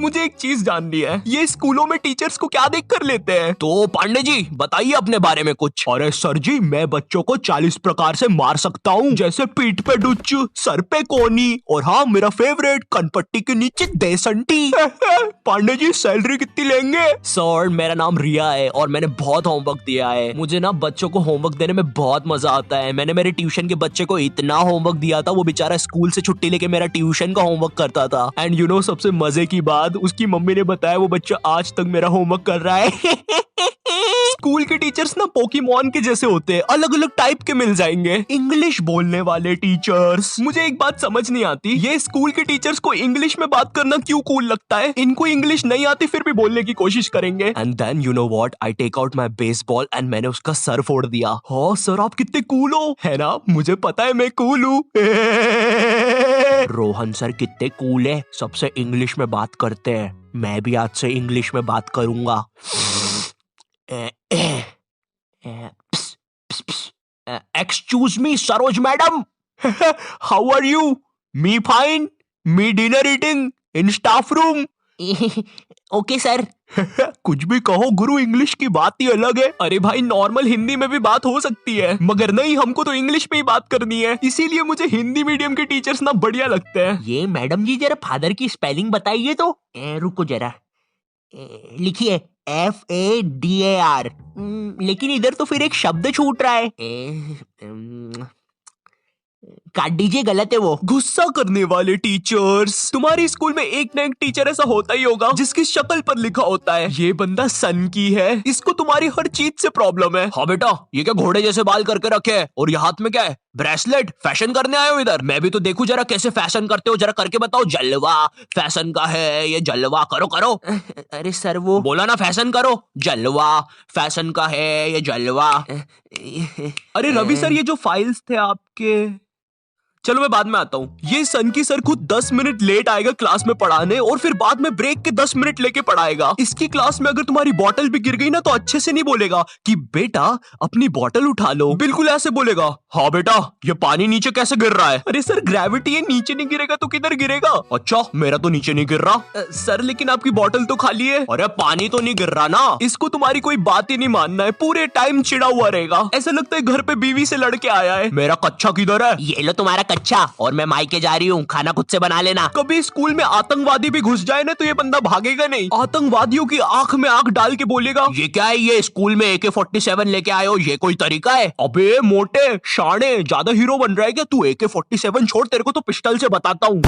मुझे एक चीज जाननी है, ये स्कूलों में टीचर्स को क्या देख कर लेते हैं? तो पांडे जी बताइए अपने बारे में कुछ। अरे सर जी, मैं बच्चों को 40 प्रकार से मार सकता हूँ, जैसे पीठ पे डुच्चू, सर पे कोनी, और हाँ मेरा फेवरेट, कनपट्टी के नीचे देसंटी। पांडे जी सैलरी कितनी लेंगे? सर मेरा नाम रिया है और मैंने बहुत होमवर्क दिया है। मुझे ना बच्चों को होमवर्क देने में बहुत मजा आता है। मैंने मेरे ट्यूशन के बच्चे को इतना होमवर्क दिया था, वो बेचारा स्कूल से छुट्टी लेके मेरा ट्यूशन का होमवर्क करता था। एंड यू नो सबसे मजे की बात, उसकी मम्मी ने बताया वो बच्चा आज तक मेरा होमवर्क कर रहा है। स्कूल के टीचर्स ना पोकेमॉन के जैसे होते हैं, अलग अलग टाइप के मिल जाएंगे। इंग्लिश बोलने वाले टीचर्स। मुझे एक बात समझ नहीं आती, ये स्कूल के टीचर्स को इंग्लिश में बात करना क्यों कूल लगता है? इनको इंग्लिश नहीं आती फिर भी बोलने की कोशिश करेंगे। And then you know what, I take out my baseball and मैंने उसका सर फोड़ दिया। हाँ सर आप कितने कूल हो, है ना? मुझे पता है मैं कूल हूँ। रोहन सर कितने कूल है, सबसे इंग्लिश में बात करते हैं। मैं भी आज से इंग्लिश में बात करूंगा। Excuse me, Saroj madam. How are you? Me fine. Me dinner eating in staff room. Okay sir. कुछ भी कहो गुरु, इंग्लिश की बात ही अलग है। अरे भाई नॉर्मल हिंदी में भी बात हो सकती है, मगर नहीं, हमको तो इंग्लिश में ही बात करनी है। इसीलिए मुझे हिंदी मीडियम के टीचर्स ना बढ़िया लगते हैं। ये मैडम जी जरा फादर की स्पेलिंग बताइए तो। रुको जरा, लिखिए FADAR। लेकिन इधर तो फिर एक शब्द छूट रहा है। काट दीजिए, गलत है वो। गुस्सा करने वाले टीचर्स। तुम्हारे स्कूल में एक ना एक टीचर ऐसा होता ही होगा जिसकी शक्ल पर लिखा होता है ये बंदा सन की है, इसको तुम्हारी हर चीज से प्रॉब्लम है। हाँ बेटा, ये क्या घोड़े जैसे बाल करके रखे है, और ये हाथ में क्या है? ब्रेसलेट। फैशन करने आए हो इधर? मैं भी तो देखूं जरा कैसे फैशन करते हो, जरा करके बताओ। जलवा फैशन का है ये, जलवा करो करो। अरे सर वो बोला ना फैशन करो। जलवा फैशन का है ये, जलवा। अरे रवि सर, ये जो फाइल्स थे आपके, चलो मैं बाद में आता हूँ। ये सन की सर खुद 10 मिनट लेट आएगा क्लास में पढ़ाने, और फिर बाद में ब्रेक के 10 मिनट लेके पढ़ाएगा। इसकी क्लास में अगर तुम्हारी बॉटल भी गिर गई ना तो अच्छे से नहीं बोलेगा कि बेटा अपनी बॉटल उठा लो, बिल्कुल ऐसे बोलेगा, हाँ बेटा ये पानी नीचे कैसे गिर रहा है? अरे सर ग्रेविटी है, नीचे नहीं गिरेगा तो किधर गिरेगा? अच्छा मेरा तो नीचे नहीं गिर रहा। सर लेकिन आपकी बॉटल तो खाली है। अरे पानी तो नहीं गिर रहा ना। इसको तुम्हारी कोई बात ही नहीं मानना है, पूरे टाइम चिड़ा हुआ रहेगा, ऐसा लगता है घर पे बीवी से लड़के आया है। मेरा कच्चा किधर है? ये लो तुम्हारा अच्छा, और मैं मायके जा रही हूँ, खाना खुद से बना लेना। कभी स्कूल में आतंकवादी भी घुस जाए ना तो ये बंदा भागेगा नहीं, आतंकवादियों की आंख में आंख डाल के बोलेगा, ये क्या है, ये स्कूल में AK-47 लेके आए हो, ये कोई तरीका है? अबे मोटे शाणे, ज्यादा हीरो बन रहा है क्या तू? AK-47 छोड़, तेरे को तो पिस्टल से बताता हूँ।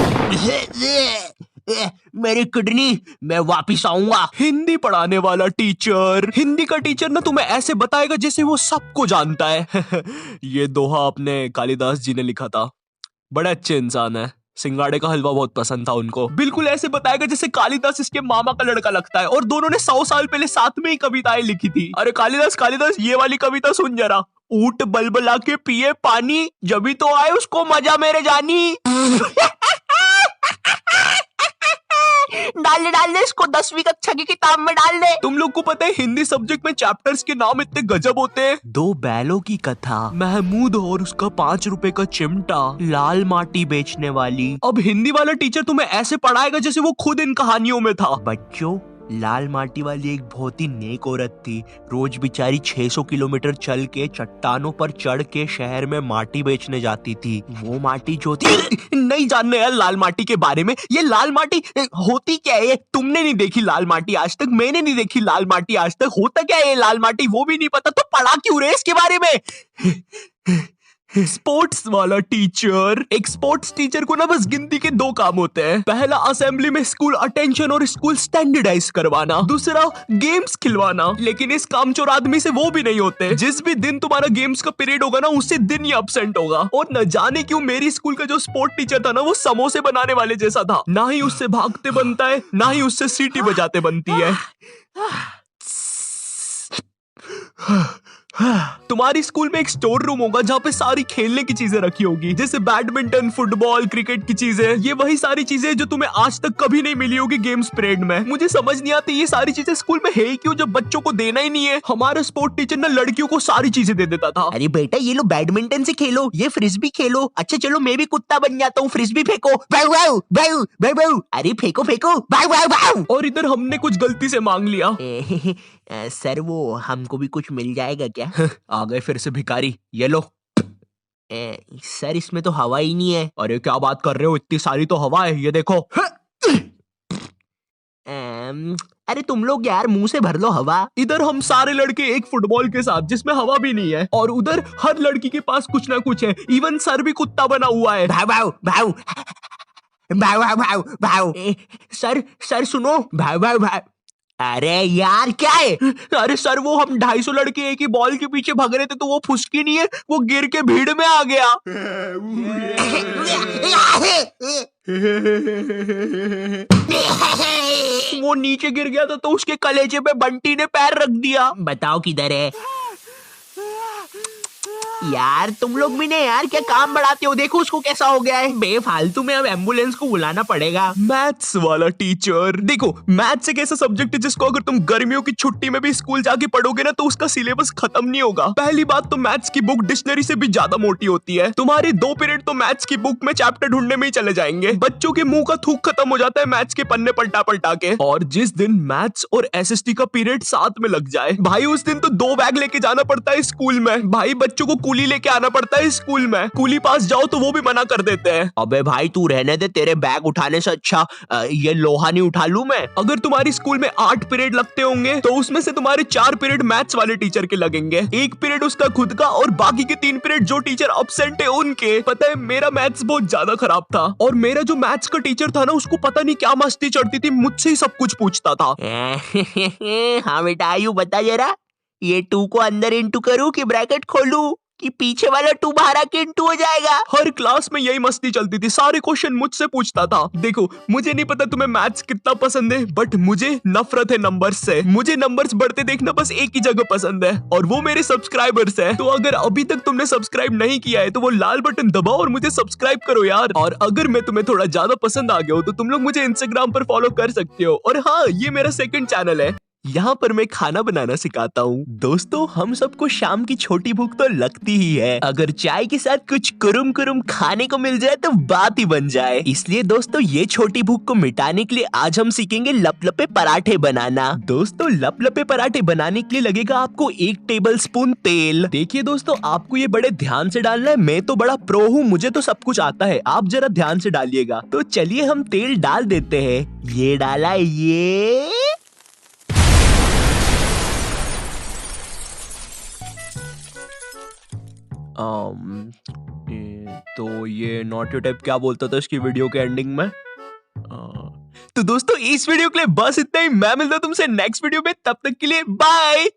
मेरी किडनी, मैं वापिस आऊंगा। हिंदी पढ़ाने वाला टीचर। हिंदी का टीचर ना तुम्हें ऐसे बताएगा जैसे वो सबको जानता है। ये दोहा अपने कालिदास जी ने लिखा था, बड़े अच्छे इंसान है। सिंगाड़े का हलवा बहुत पसंद था उनको। बिल्कुल ऐसे बताएगा जैसे कालिदास इसके मामा का लड़का लगता है, और दोनों ने 100 साल पहले साथ में ही कविताएं लिखी थी। अरे कालिदास कालिदास, ये वाली कविता सुन जरा। ऊंट बलबला के पिए पानी, जब भी तो आए उसको मजा मेरे जानी। डाल दे इसको 10वीं कक्षा की किताब में डाल दे। तुम लोग को पता है हिंदी सब्जेक्ट में चैप्टर्स के नाम इतने गजब होते हैं। 2 बैलों की कथा, महमूद और उसका 5 रुपए का चिमटा, लाल माटी बेचने वाली। अब हिंदी वाला टीचर तुम्हें ऐसे पढ़ाएगा जैसे वो खुद इन कहानियों में था। बच्चों, लाल माटी वाली एक बहुत ही नेक औरत थी। रोज बेचारी 600 किलोमीटर चल के चट्टानों पर चढ़ के शहर में माटी बेचने जाती थी। वो माटी जो थी नहीं जानने यार लाल माटी के बारे में। ये लाल माटी होती क्या है? तुमने नहीं देखी लाल माटी आज तक, मैंने नहीं देखी लाल माटी आज तक। होता क्या है ये लाल माटी वो भी नहीं पता, तो पढ़ा क्यों रहे इसके बारे में? स्पोर्ट्स वाला टीचर। एक स्पोर्ट्स टीचर को ना बस गिनती के 2 काम होते हैं। पहला असेंबली में स्कूल अटेंशन और स्कूल स्टैंडर्डाइज करवाना, दूसरा गेम्स खिलवाना। लेकिन इस कामचोर आदमी से वो भी नहीं होते। जिस भी दिन तुम्हारा गेम्स का पीरियड होगा ना उसी दिन ही अब्सेंट होगा। और न जाने क्यों मेरी स्कूल का जो स्पोर्ट टीचर था ना वो समोसे बनाने वाले जैसा था। ना ही उससे भागते बनता है, ना ही उससे सीटी बजाते बनती है। तुम्हारी स्कूल में एक स्टोर रूम होगा जहाँ पे सारी खेलने की चीजें रखी होगी, जैसे बैडमिंटन, फुटबॉल, क्रिकेट की चीजें। ये वही सारी चीजें जो तुम्हें आज तक कभी नहीं मिली होगी गेम्स पीरियड में। मुझे समझ नहीं आती ये सारी चीजें स्कूल में है क्यों, जब बच्चों को देना ही नहीं है। हमारा स्पोर्ट टीचर ना लड़कियों को सारी चीजें दे देता था। अरे बेटा ये लो बैडमिंटन से खेलो, ये फ्रिस्बी खेलो। अच्छा चलो मैं भी कुत्ता बन जाता हूँ, फ्रिस्बी फेंको। बाऊ बाऊ बाऊ बाऊ बाऊ। अरे फेंको फेंको, बाऊ बाऊ बाऊ। और इधर हमने कुछ गलती से मांग लिया। सर वो हमको भी कुछ मिल जाएगा क्या? आ गए फिर से भिखारी, ये लो। सर इसमें तो हवा ही नहीं है। अरे क्या बात कर रहे हो, इतनी सारी तो हवा है, ये देखो। अरे तुम लोग यार मुंह से भर लो हवा। इधर हम सारे लड़के एक फुटबॉल के साथ जिसमें हवा भी नहीं है, और उधर हर लड़की के पास कुछ ना कुछ है। इवन सर भी कुत्ता बना हुआ है। भाव भाव भाव भाव भाव भाव भाव। सर सर सुनो, भाव भाव भाव। अरे यार क्या है? अरे सर वो हम 250 लड़के एक ही बॉल के पीछे भाग रहे थे, तो वो फुसकी नहीं है, वो गिर के भीड़ में आ गया। वो नीचे गिर गया था तो उसके कलेजे पे बंटी ने पैर रख दिया। बताओ किधर है? यार तुम लोग भी ने यार क्या काम बढ़ाते हो, देखो उसको कैसा हो गया है। बेफालतू में अब एम्बुलेंस को बुलाना पड़ेगा। मैथ्स वाला टीचर, देखो मैथ्स एक ऐसा सब्जेक्ट है जिसको अगर तुम गर्मियों की छुट्टी में भी स्कूल जाके पढ़ोगे ना तो उसका सिलेबस खत्म नहीं होगा। पहली बात तो मैथ्स की बुक डिक्शनरी से भी ज्यादा मोटी होती है। तुम्हारे 2 पीरियड तो मैथ्स की बुक में चैप्टर ढूंढने में ही चले जाएंगे। बच्चों के मुंह का थूक खत्म हो जाता है मैथ्स के पन्ने पलटा पलटा के। और जिस दिन मैथ्स और एसएसटी का पीरियड साथ में लग जाए भाई, उस दिन तो 2 बैग लेके जाना पड़ता है स्कूल में। भाई बच्चों को कूली लेके आना पड़ता है स्कूल में। कूली पास जाओ तो वो भी मना कर देते हैं। अबे भाई तू रहने दे, तेरे बैग उठाने से अच्छा ये लोहा नहीं उठा लूं मैं। अगर तुम्हारी स्कूल में 8 पीरियड लगते होंगे तो उसमें से तुम्हारे 4 पीरियड मैथ्स वाले टीचर के लगेंगे, 1 पीरियड उसका खुद का, और बाकी के 3 पीरियड जो टीचर एब्सेंट है उनके। पता है मेरा मैथ्स बहुत ज्यादा खराब था, और मेरा जो मैथ्स का टीचर था ना उसको पता नहीं क्या मस्ती चढ़ती थी, मुझसे ही सब कुछ पूछता था। हाँ बेटा आयु बता जरा, ये 2 को अंदर इंटू करूं कि ब्रैकेट खोलूं कि पीछे वाला 2 बाहर आके इंटू हो जाएगा? हर क्लास में यही मस्ती चलती थी, सारे क्वेश्चन मुझसे पूछता था। देखो मुझे नहीं पता तुम्हें मैथ्स कितना पसंद है, बट मुझे नफरत है नंबर्स से। मुझे नंबर्स बढ़ते देखना बस एक ही जगह पसंद है, और वो मेरे सब्सक्राइबर्स है। तो अगर अभी तक तुमने सब्सक्राइब नहीं किया है तो वो लाल बटन दबाओ और मुझे सब्सक्राइब करो यार। और अगर मैं तुम्हें थोड़ा ज्यादा पसंद आ गया हो तो तुम लोग मुझे इंस्टाग्राम पर फॉलो कर सकते हो। और हाँ, ये मेरा 2nd चैनल है, यहाँ पर मैं खाना बनाना सिखाता हूँ। दोस्तों हम सबको शाम की छोटी भूख तो लगती ही है, अगर चाय के साथ कुछ कुरुम कुरुम खाने को मिल जाए तो बात ही बन जाए। इसलिए दोस्तों ये छोटी भूख को मिटाने के लिए आज हम सीखेंगे लपलपे पराठे बनाना। दोस्तों लपलपे पराठे बनाने के लिए लगेगा आपको 1 टेबलस्पून तेल। देखिए दोस्तों आपको ये बड़े ध्यान से डालना है, मैं तो बड़ा प्रो हूँ, मुझे तो सब कुछ आता है, आप जरा ध्यान से डालिएगा। तो चलिए हम तेल डाल देते हैं। ये डाला, ये तो ये नॉटी टाइप क्या बोलता था इसकी वीडियो के एंडिंग में। तो दोस्तों इस वीडियो के लिए बस इतना ही। मैं मिलता हूं तुमसे नेक्स्ट वीडियो में, तब तक के लिए बाय।